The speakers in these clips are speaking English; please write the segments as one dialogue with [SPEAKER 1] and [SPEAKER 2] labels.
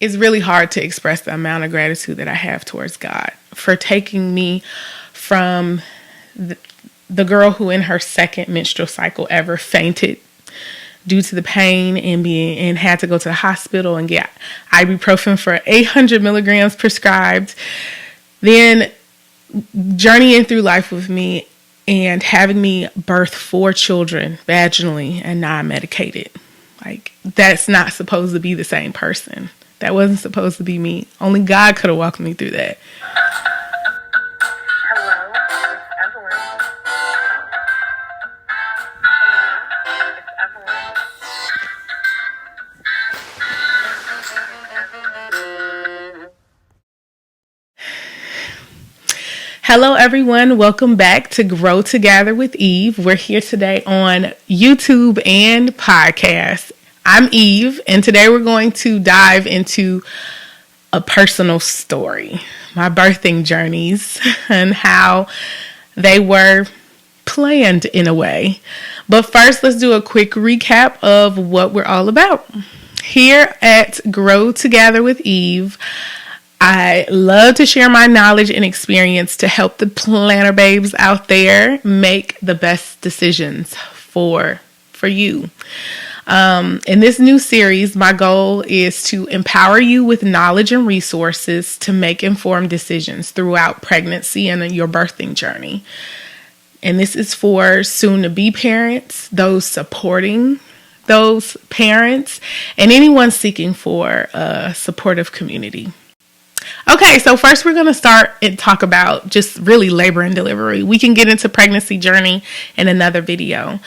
[SPEAKER 1] it's really hard to express the amount of gratitude that I have towards God for taking me from the girl who in her second menstrual cycle ever fainted due to the pain and had to go to the hospital and get ibuprofen for 800 milligrams prescribed. Then journeying through life with me and having me birth 4 children vaginally and non-medicated. Like, that's not supposed to be the same person. That wasn't supposed to be me. Only God could have walked me through that.
[SPEAKER 2] Hello, it's Evelyn.
[SPEAKER 1] Hello, everyone. Welcome back to Grow Together with Eve. We're here today on YouTube and podcast. I'm Eve, and today we're going to dive into a personal story, my birthing journeys, and how they were planned in a way. But first, let's do a quick recap of what we're all about. Here at Grow Together with Eve, I love to share my knowledge and experience to help the planner babes out there make the best decisions for you. In this new series, my goal is to empower you with knowledge and resources to make informed decisions throughout pregnancy and your birthing journey. And this is for soon-to-be parents, those supporting those parents, and anyone seeking for a supportive community. Okay, so first we're going to start and talk about just really labor and delivery. We can get into pregnancy journey in another video.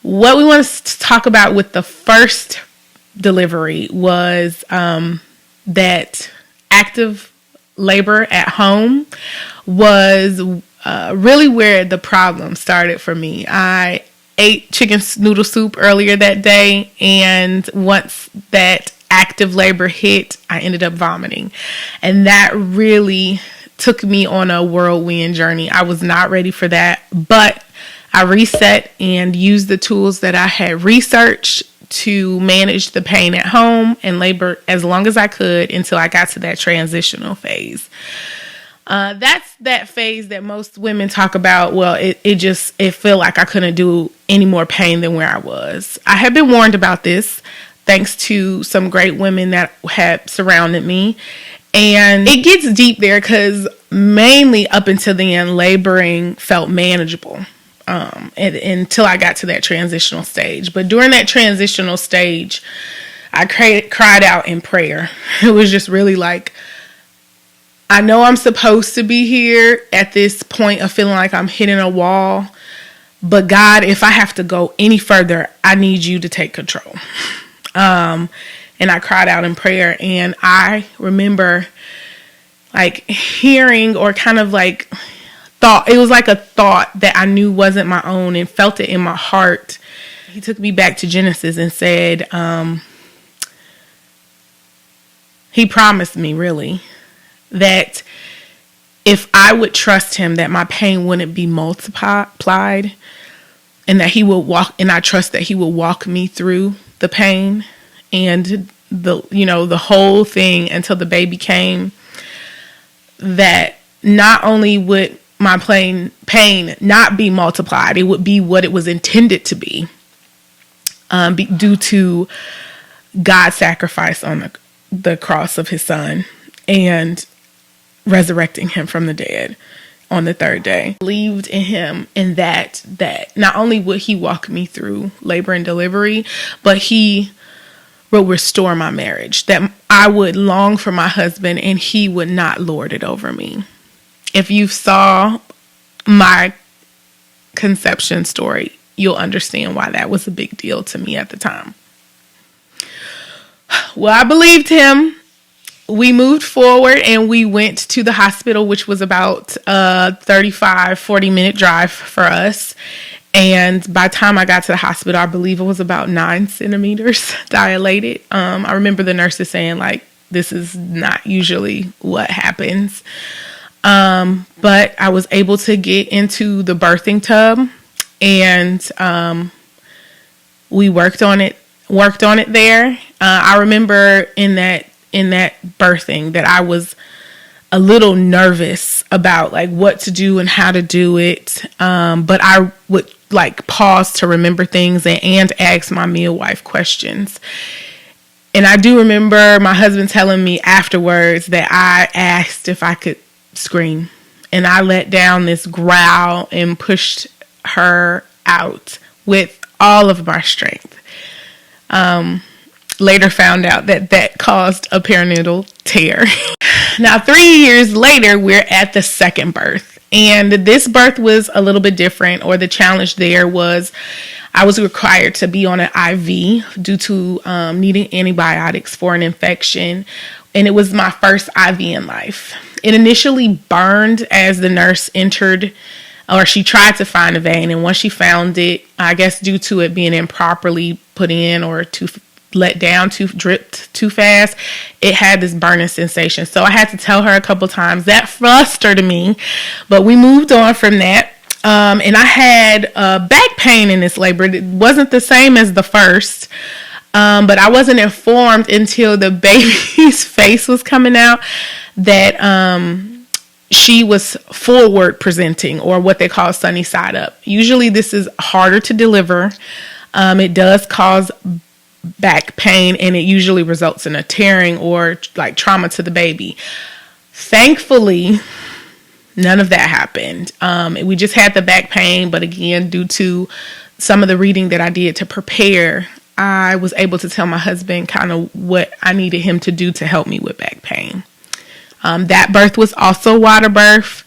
[SPEAKER 1] What we want to talk about with the first delivery was that active labor at home was really where the problem started for me. I ate chicken noodle soup earlier that day, and once that active labor hit, I ended up vomiting. And that really took me on a whirlwind journey. I was not ready for that, but I reset and used the tools that I had researched to manage the pain at home and labor as long as I could until I got to that transitional phase. That's that phase that most women talk about. Well, it felt like I couldn't do any more pain than where I was. I had been warned about this thanks to some great women that had surrounded me. And it gets deep there because mainly up until the end, laboring felt manageable. Until I got to that transitional stage. But during that transitional stage, I cried out in prayer. It was just really like, I know I'm supposed to be here at this point of feeling like I'm hitting a wall. But God, if I have to go any further, I need you to take control. And I cried out in prayer. And I remember like hearing or kind of like thought, it was like a thought that I knew wasn't my own and felt it in my heart. He took me back to Genesis and said, he promised me really that if I would trust him, that my pain wouldn't be multiplied, and that he would walk, and I trust that he will walk me through the pain and the whole thing until the baby came, that not only would my pain not be multiplied, it would be what it was intended to be, due to God's sacrifice on the cross of his son and resurrecting him from the dead on the third day. I believed in him, and that not only would he walk me through labor and delivery, but he will restore my marriage, that I would long for my husband and he would not lord it over me. If you saw my conception story, you'll understand why that was a big deal to me at the time. Well, I believed him. We moved forward and we went to the hospital, which was about a 40 minute drive for us. And by the time I got to the hospital, I believe it was about 9 centimeters dilated. I remember the nurses saying, like, this is not usually what happens. But I was able to get into the birthing tub, and we worked on it there. I remember in that in that birthing that I was a little nervous about like what to do and how to do it. But I would like pause to remember things and ask my midwife questions. And I do remember my husband telling me afterwards that I asked if I could scream. And I let down this growl and pushed her out with all of my strength. Later found out that caused a perinatal tear. Now, 3 years later, we're at the second birth. And this birth was a little bit different, or the challenge there was I was required to be on an IV due to needing antibiotics for an infection. And it was my first IV in life. It initially burned as the nurse entered, or she tried to find a vein. And once she found it, I guess due to it being improperly put in or too let down, dripped too fast, it had this burning sensation. So I had to tell her a couple times. That frustrated me, but we moved on from that. And I had back pain in this labor. It wasn't the same as the first, but I wasn't informed until the baby's face was coming out that she was forward presenting, or what they call sunny side up. Usually this is harder to deliver. It does cause back pain, and it usually results in a tearing or like trauma to the baby. Thankfully, none of that happened. We just had the back pain, but again, due to some of the reading that I did to prepare, I was able to tell my husband kind of what I needed him to do to help me with back pain. That birth was also water birth.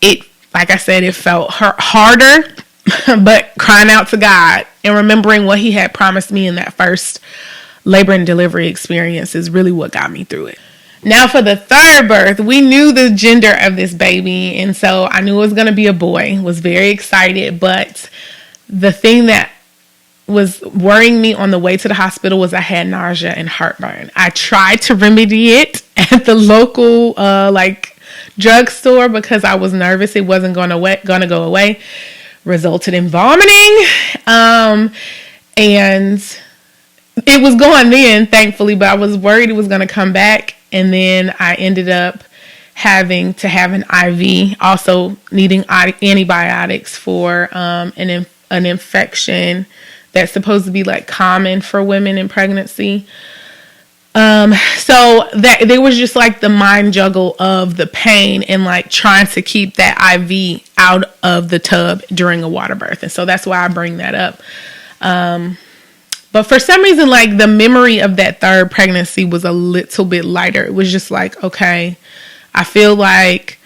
[SPEAKER 1] It, like I said, it felt harder, but crying out to God and remembering what he had promised me in that first labor and delivery experience is really what got me through it. Now for the third birth, we knew the gender of this baby, and so I knew it was going to be a boy. Was very excited, but the thing that was worrying me on the way to the hospital was I had nausea and heartburn. I tried to remedy it at the local drugstore because I was nervous it wasn't going to go away. Resulted in vomiting, and it was going then, thankfully, but I was worried it was going to come back. And then I ended up having to have an IV, also needing antibiotics for an infection that's supposed to be like common for women in pregnancy. So that there was just like the mind juggle of the pain and like trying to keep that IV out of the tub during a water birth. And so that's why I bring that up. But for some reason, like the memory of that third pregnancy was a little bit lighter. It was just like, okay, I feel like,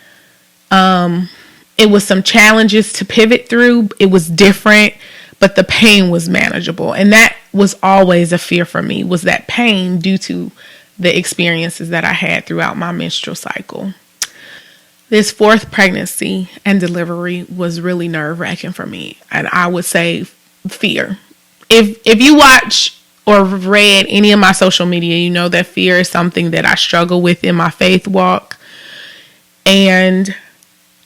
[SPEAKER 1] it was some challenges to pivot through. It was different, but the pain was manageable. And that was always a fear for me, was that pain due to the experiences that I had throughout my menstrual cycle. This fourth pregnancy and delivery was really nerve-wracking for me. And I would say fear. If you watch or read any of my social media, you know that fear is something that I struggle with in my faith walk. And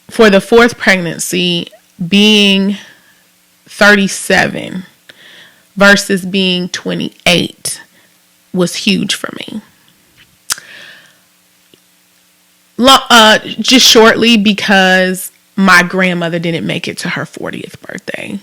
[SPEAKER 1] for the fourth pregnancy, being 37 versus being 28 was huge for me. Just shortly because my grandmother didn't make it to her 40th birthday.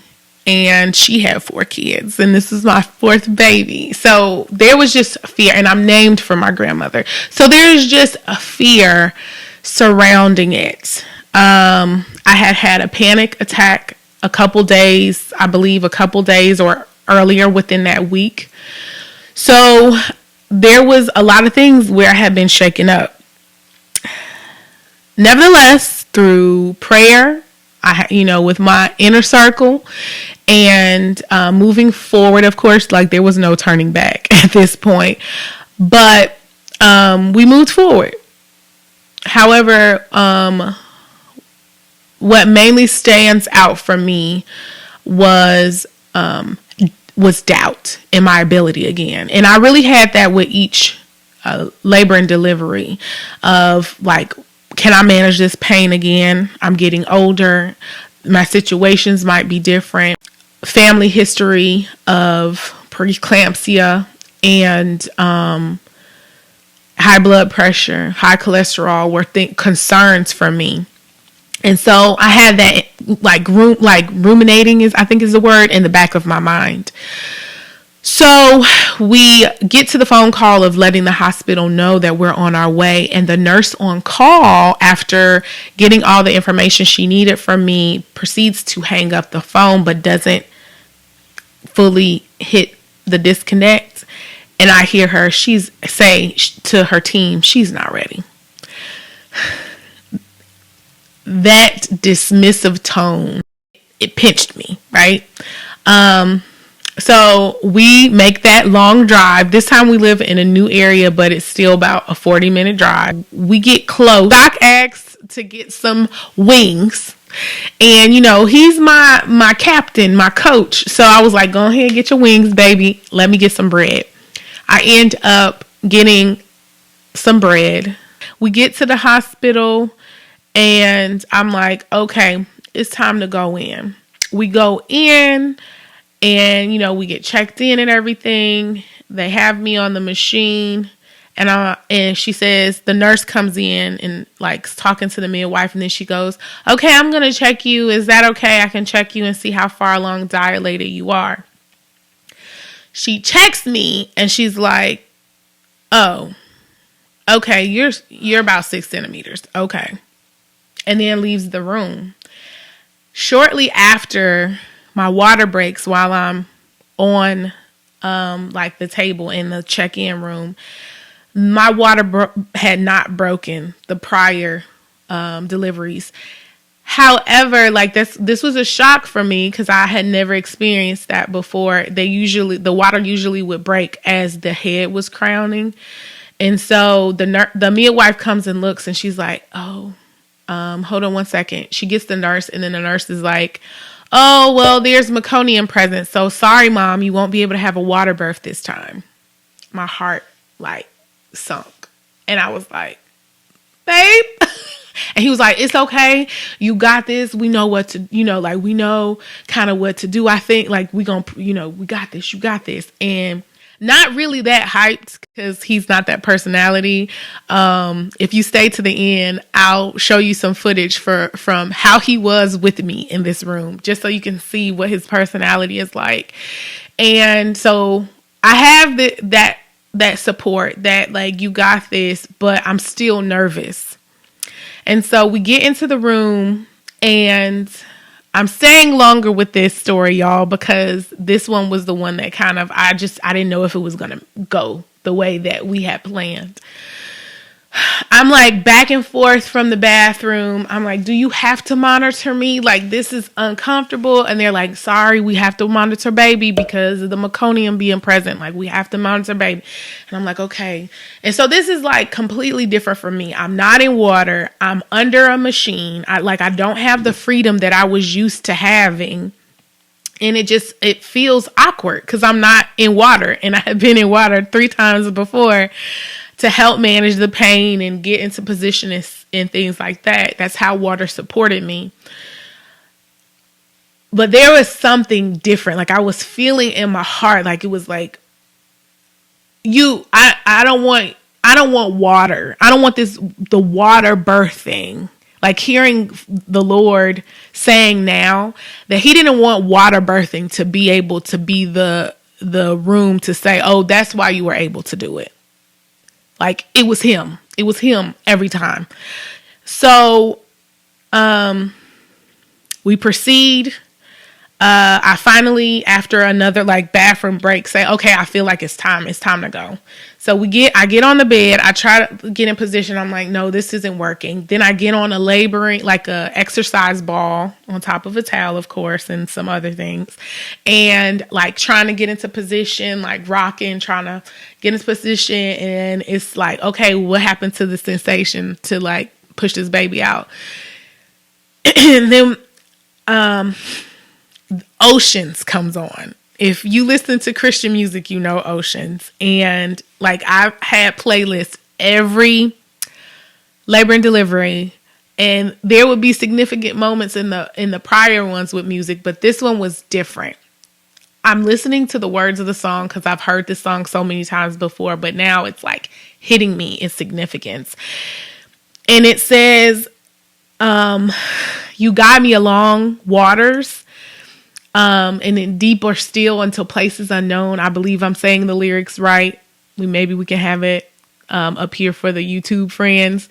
[SPEAKER 1] And she had 4 kids, and this is my 4th baby. So there was just fear, and I'm named for my grandmother. So there's just a fear surrounding it. I had a panic attack a couple days or earlier within that week. So there was a lot of things where I had been shaken up. Nevertheless, through prayer, with my inner circle and moving forward, of course, like there was no turning back at this point, but we moved forward. However, what mainly stands out for me was doubt in my ability again. And I really had that with each labor and delivery of like, can I manage this pain again? I'm getting older. My situations might be different. Family history of preeclampsia and high blood pressure, high cholesterol were concerns for me. And so I had that ruminating I think is the word, in the back of my mind. So we get to the phone call of letting the hospital know that we're on our way. And the nurse on call, after getting all the information she needed from me, proceeds to hang up the phone, but doesn't fully hit the disconnect. And I hear her, say to her team, she's not ready. That dismissive tone, it pinched me, right? So we make that long drive. This time we live in a new area, but it's still about a 40-minute drive. We get close. Doc asks to get some wings. And, he's my captain, my coach. So I was like, go ahead and get your wings, baby. Let me get some bread. I end up getting some bread. We get to the hospital and I'm like, okay, it's time to go in. We go in and, we get checked in and everything. They have me on the machine and she says, the nurse comes in and talking to the midwife. And then she goes, okay, I'm going to check you. Is that okay? I can check you and see how far along dilated you are. She checks me and she's like, oh, okay, you're about 6 centimeters. Okay. And then leaves the room. Shortly after, my water breaks while I'm on the table in the check-in room. My water had not broken the prior deliveries. However, this was a shock for me because I had never experienced that before. The water usually would break as the head was crowning. And so the midwife comes and looks and she's like, oh, hold on one second. She gets the nurse and then the nurse is like, oh, well, there's meconium present. So sorry, Mom, you won't be able to have a water birth this time. My heart sunk. And I was like, babe. And he was like, it's okay. You got this. We know what to, we know kind of what to do. I think we got this. You got this. And not really that hyped because he's not that personality. If you stay to the end, I'll show you some footage from how he was with me in this room, just so you can see what his personality is like. And so I have that support that you got this, but I'm still nervous. And so we get into the room and I'm staying longer with this story, y'all, because this one was the one that I didn't know if it was going to go the way that we had planned. I'm back and forth from the bathroom. I'm like, do you have to monitor me? This is uncomfortable. And they're like, sorry, we have to monitor baby because of the meconium being present. We have to monitor baby. And I'm like, okay. And so this is completely different for me. I'm not in water. I'm under a machine. I don't have the freedom that I was used to having. And it feels awkward because I'm not in water. And I have been in water 3 times before to help manage the pain and get into position and things like that. That's how water supported me. But there was something different. I was feeling in my heart, it was I don't want water. I don't want the water birthing. Hearing the Lord saying now that he didn't want water birthing to be able to be the room to say, oh, that's why you were able to do it. It was him. It was him every time. So, we proceed. I finally, after another bathroom break, say, okay, I feel like it's time to go. So I get on the bed. I try to get in position. I'm like, no, this isn't working. Then I get on a exercise ball on top of a towel, of course, and some other things. And trying to get into position, rocking, trying to get into position. And it's okay, what happened to the sensation to push this baby out? And then, Oceans comes on. If you listen to Christian music, you know Oceans. And I've had playlists every labor and delivery, and there would be significant moments in the prior ones with music, but this one was different. I'm listening to the words of the song because I've heard this song so many times before, but now it's hitting me in significance. And it says, you guide me along waters, and in deep or still until places unknown. I believe I'm saying the lyrics right. Maybe we can have it up here for the YouTube friends.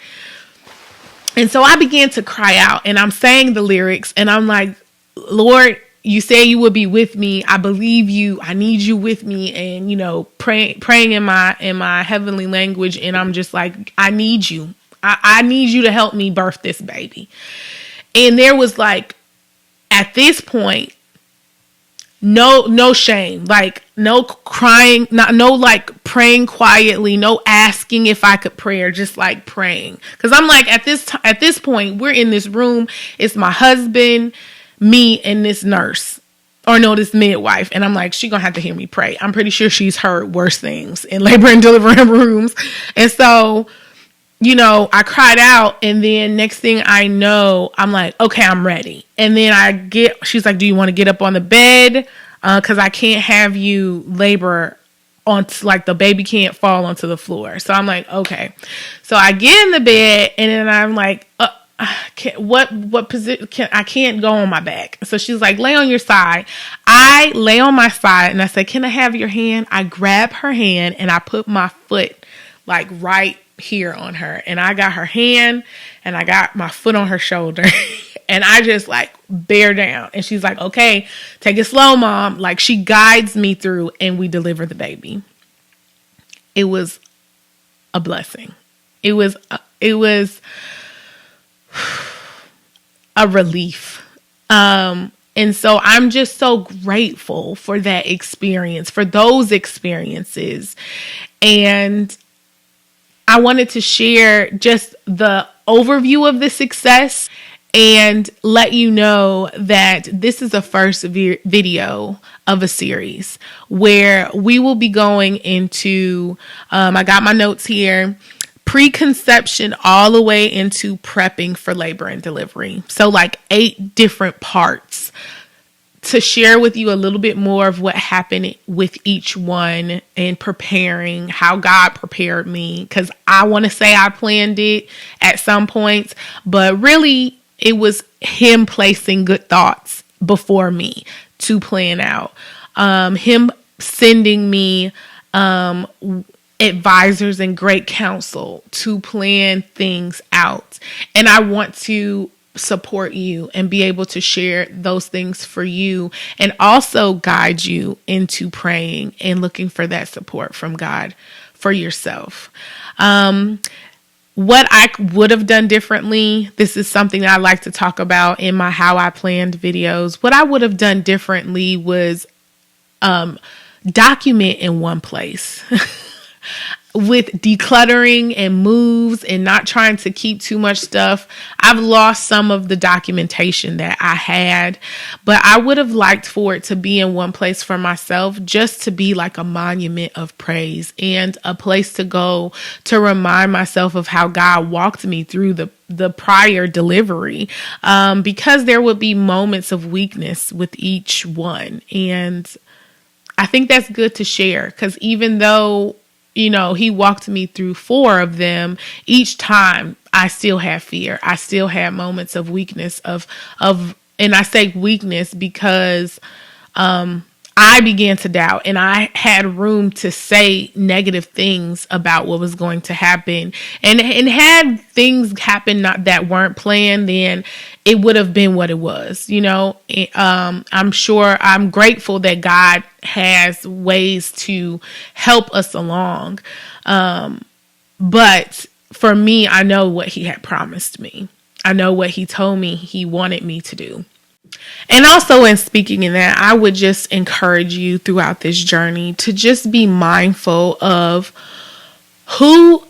[SPEAKER 1] And so I began to cry out, and I'm saying the lyrics, and I'm like, Lord, you say you will be with me. I believe you. I need you with me. And, praying in my heavenly language. And I'm just like, I need you. I need you to help me birth this baby. And there was like, at this point, no shame, like no crying, no like praying quietly, no asking if I could pray, just like praying. Cause I'm like, at this point, we're in this room. It's my husband, me, and this nurse, or no, this midwife. And I'm like, she gonna have to hear me pray. I'm pretty sure she's heard worse things in labor and delivery rooms. And so, I cried out, and then next thing I know, I'm like, okay, I'm ready. And then she's like, do you want to get up on the bed? Cause I can't have you labor like the baby can't fall onto the floor. So I'm like, okay. So I get in the bed, and then I'm like, what position I can't go on my back. So she's like, lay on your side. I lay on my side, and I said, can I have your hand? I grab her hand, and I put my foot like right here on her, and I got her hand, and I got my foot on her shoulder, and I just like bear down. And she's like, okay, take it slow, Mom. Like, she guides me through, and we deliver the baby. It was a blessing. It was a relief. And so I'm just so grateful for that experience, for those experiences. And I wanted to share just the overview of the success and let you know that this is the first video of a series where we will be going into, I got my notes here, preconception all the way into prepping for labor and delivery. So like 8 different parts to share with you a little bit more of what happened with each one and preparing, how God prepared me. Because I want to say I planned it at some points, but really it was Him placing good thoughts before me to plan out. Him sending me advisors and great counsel to plan things out. And I want to support you and be able to share those things for you, and also guide you into praying and looking for that support from God for yourself. What I would have done differently, this is something that I like to talk about in my How I Planned videos. What I would have done differently was document in one place. With decluttering and moves and not trying to keep too much stuff, I've lost some of the documentation that I had, but I would have liked for it to be in one place for myself, just to be like a monument of praise and a place to go to remind myself of how God walked me through the prior delivery, because there would be moments of weakness with each one. And I think that's good to share, because even though He walked me through 4 of them, each time I still had fear. I still had moments of weakness and I say weakness because I began to doubt, and I had room to say negative things about what was going to happen. And had things happen that weren't planned, then it would have been what it was, I'm sure I'm grateful that God has ways to help us along. But for me, I know what He had promised me. I know what He told me He wanted me to do. And also, in speaking in that, I would just encourage you throughout this journey to just be mindful of who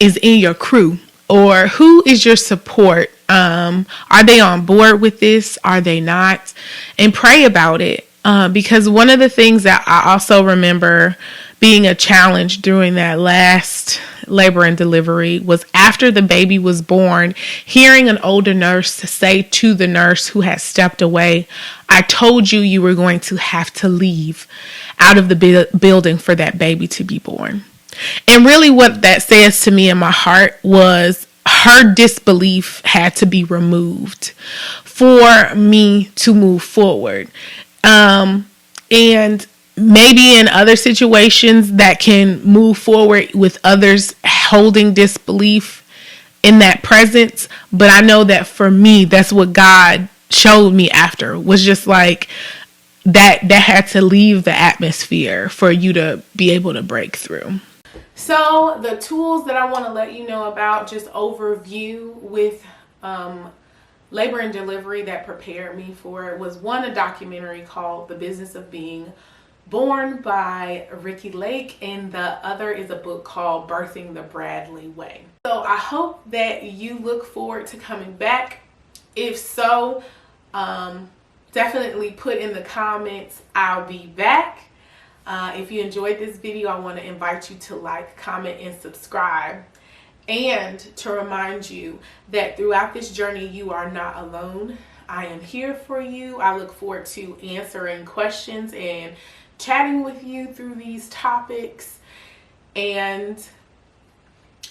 [SPEAKER 1] is in your crew, or who is your support. Are they on board with this? Are they not? And pray about it. Because one of the things that I also remember being a challenge during that last labor and delivery was, after the baby was born, hearing an older nurse say to the nurse who had stepped away, I told you you were going to have to leave out of the building for that baby to be born. And really, what that says to me in my heart was her disbelief had to be removed for me to move forward. And maybe in other situations that can move forward with others holding disbelief in that presence. But I know that for me, that's what God showed me after, was just like that had to leave the atmosphere for you to be able to break through. So the tools that I want to let you know about, just overview with labor and delivery that prepared me for it, was one, a documentary called The Business of Being Born by Ricky Lake, and the other is a book called Birthing the Bradley Way. So I hope that you look forward to coming back. If so, definitely put in the comments, I'll be back. If you enjoyed this video, I want to invite you to like, comment, and subscribe. And to remind you that throughout this journey, you are not alone. I am here for you. I look forward to answering questions and chatting with you through these topics. And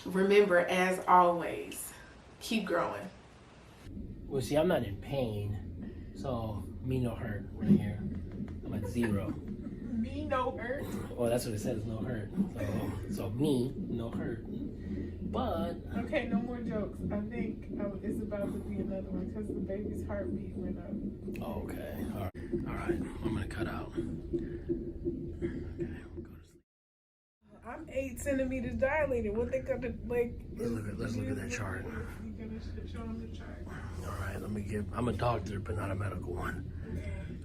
[SPEAKER 1] remember, as always, keep growing.
[SPEAKER 3] Well, see, I'm not in pain, so me no hurt right here. I'm at 0.
[SPEAKER 1] Me no hurt.
[SPEAKER 3] Well, that's what it says, no hurt. So me no hurt. But
[SPEAKER 1] Okay, no more jokes. I think it's about to be another one because the baby's heartbeat went up.
[SPEAKER 3] okay, all right. I'm gonna cut out. Okay, we'll go to sleep.
[SPEAKER 1] I'm 8 centimeters dilated. What they gonna like?
[SPEAKER 3] Let's look at that chart.
[SPEAKER 1] You gonna show them the chart?
[SPEAKER 3] All right, I'm a doctor, but not a medical one.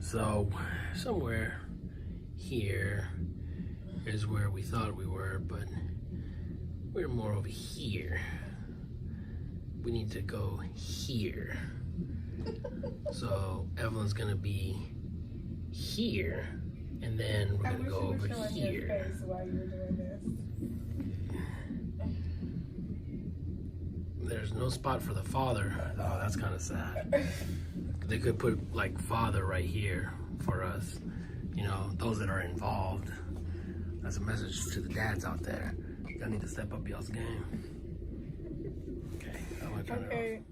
[SPEAKER 3] So somewhere here is where we thought we were, but we're more over here. We need to go here. So Evelyn's gonna be here, and then we're gonna go over here.
[SPEAKER 1] While you were doing this.
[SPEAKER 3] There's no spot for the father. Oh, that's kind of sad. They could put like father right here for us. You know, those that are involved. That's a message to the dads out there. Y'all need to step up y'all's game. Okay, I'm gonna turn it off.